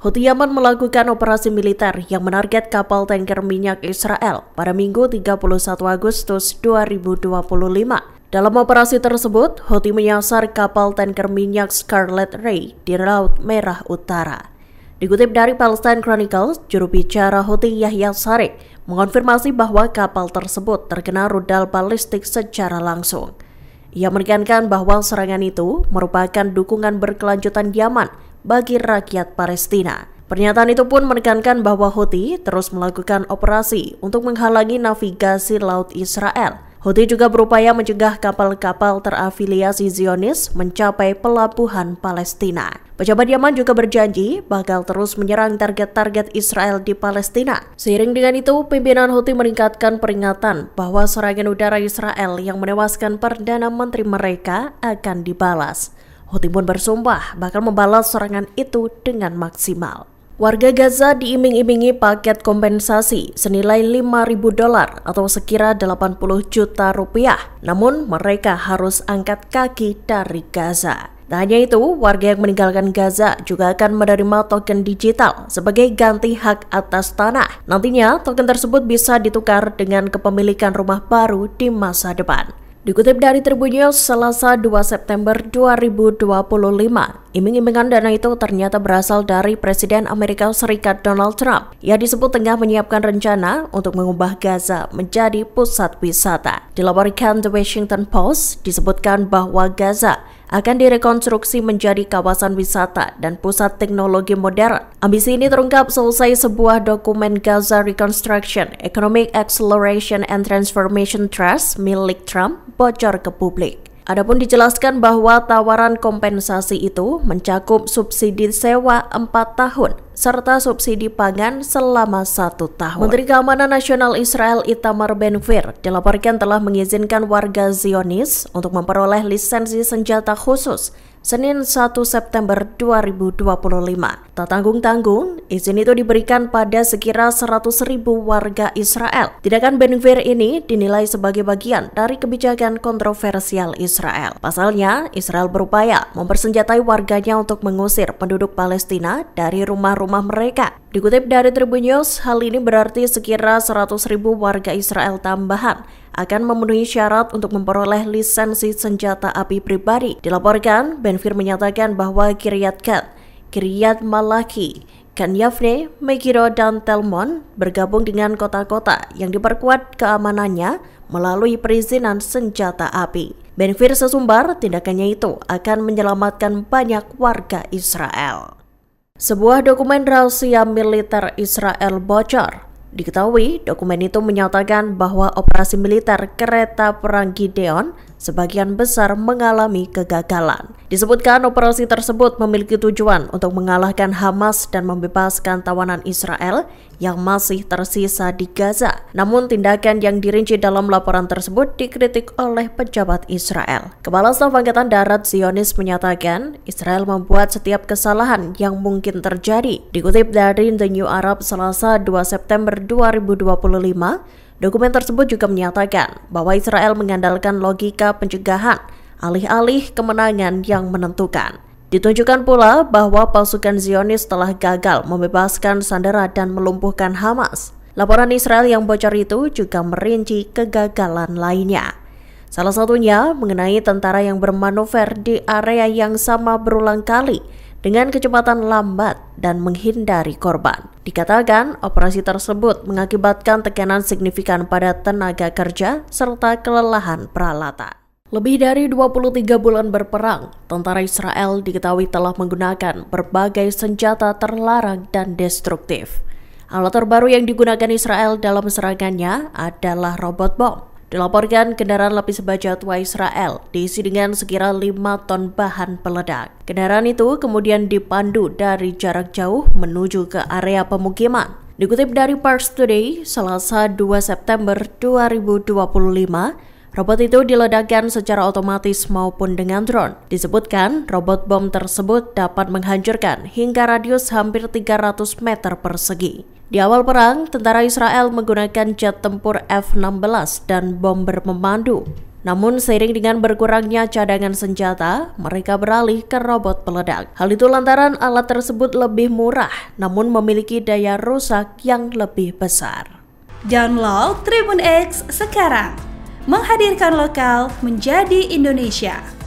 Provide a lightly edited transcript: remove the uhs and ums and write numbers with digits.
Houthi Yaman melakukan operasi militer yang menarget kapal tanker minyak Israel pada Minggu 31 Agustus 2025. Dalam operasi tersebut, Houthi menyasar kapal tanker minyak Scarlet Ray di Laut Merah Utara. Dikutip dari Palestine Chronicles, juru bicara Houthi Yahya Saree mengonfirmasi bahwa kapal tersebut terkena rudal balistik secara langsung. Ia menekankan bahwa serangan itu merupakan dukungan berkelanjutan Yaman bagi rakyat Palestina. Pernyataan itu pun menekankan bahwa Houthi terus melakukan operasi untuk menghalangi navigasi laut Israel. Houthi juga berupaya mencegah kapal-kapal terafiliasi Zionis mencapai pelabuhan Palestina. Pejabat Yaman juga berjanji bakal terus menyerang target-target Israel di Palestina. Seiring dengan itu, pimpinan Houthi meningkatkan peringatan bahwa serangan udara Israel yang menewaskan Perdana Menteri mereka akan dibalas. Houthi pun bersumpah bakal membalas serangan itu dengan maksimal. Warga Gaza diiming-imingi paket kompensasi senilai $5.000 atau sekira 80 juta rupiah. Namun mereka harus angkat kaki dari Gaza. Tak hanya itu, warga yang meninggalkan Gaza juga akan menerima token digital sebagai ganti hak atas tanah. Nantinya, token tersebut bisa ditukar dengan kepemilikan rumah baru di masa depan. Dikutip dari Tribun News, Selasa 2 September 2025, iming-imingan dana itu ternyata berasal dari Presiden Amerika Serikat Donald Trump. Ia disebut tengah menyiapkan rencana untuk mengubah Gaza menjadi pusat wisata. Dilaporkan The Washington Post, disebutkan bahwa Gaza akan direkonstruksi menjadi kawasan wisata dan pusat teknologi modern. Ambisi ini terungkap selesai sebuah dokumen Gaza Reconstruction, Economic Acceleration and Transformation Trust milik Trump bocor ke publik. Adapun dijelaskan bahwa tawaran kompensasi itu mencakup subsidi sewa 4 tahun serta subsidi pangan selama 1 tahun. Menteri Keamanan Nasional Israel Itamar Ben-Gvir dilaporkan telah mengizinkan warga Zionis untuk memperoleh lisensi senjata khusus Senin 1 September 2025. Tak tanggung-tanggung, izin itu diberikan pada sekira 100.000 warga Israel. Tindakan Ben-Gvir ini dinilai sebagai bagian dari kebijakan kontroversial Israel. Pasalnya, Israel berupaya mempersenjatai warganya untuk mengusir penduduk Palestina dari rumah-rumah mereka. Dikutip dari Tribun News, hal ini berarti sekira 100.000 warga Israel tambahan akan memenuhi syarat untuk memperoleh lisensi senjata api pribadi. Dilaporkan, Ben-Gvir menyatakan bahwa Kiryat Gat, Kiryat Malaki, Khan Yavne, Megiddo, dan Telmon bergabung dengan kota-kota yang diperkuat keamanannya melalui perizinan senjata api. Ben-Gvir sesumbar tindakannya itu akan menyelamatkan banyak warga Israel. Sebuah dokumen rahasia militer Israel bocor. Diketahui, dokumen itu menyatakan bahwa operasi militer kereta perang Gideon sebagian besar mengalami kegagalan. Disebutkan operasi tersebut memiliki tujuan untuk mengalahkan Hamas dan membebaskan tawanan Israel yang masih tersisa di Gaza. Namun tindakan yang dirinci dalam laporan tersebut dikritik oleh pejabat Israel. Kepala Staf Angkatan Darat Zionis menyatakan Israel membuat setiap kesalahan yang mungkin terjadi. Dikutip dari The New Arab Selasa 2 September 2025, dokumen tersebut juga menyatakan bahwa Israel mengandalkan logika pencegahan alih-alih kemenangan yang menentukan. Ditunjukkan pula bahwa pasukan Zionis telah gagal membebaskan sandera dan melumpuhkan Hamas. Laporan Israel yang bocor itu juga merinci kegagalan lainnya. Salah satunya mengenai tentara yang bermanuver di area yang sama berulang kali dengan kecepatan lambat dan menghindari korban. Dikatakan operasi tersebut mengakibatkan tekanan signifikan pada tenaga kerja serta kelelahan peralatan. Lebih dari 23 bulan berperang, tentara Israel diketahui telah menggunakan berbagai senjata terlarang dan destruktif. Alat terbaru yang digunakan Israel dalam serangannya adalah robot bom. Dilaporkan kendaraan lapis baja tua Israel diisi dengan sekira 5 ton bahan peledak. Kendaraan itu kemudian dipandu dari jarak jauh menuju ke area pemukiman. Dikutip dari Pars Today, Selasa 2 September 2025, robot itu diledakkan secara otomatis maupun dengan drone. Disebutkan, robot bom tersebut dapat menghancurkan hingga radius hampir 300 meter persegi. Di awal perang, tentara Israel menggunakan jet tempur F-16 dan bomber memandu. Namun seiring dengan berkurangnya cadangan senjata, mereka beralih ke robot peledak. Hal itu lantaran alat tersebut lebih murah, namun memiliki daya rusak yang lebih besar. Download Tribun X sekarang, menghadirkan lokal menjadi Indonesia.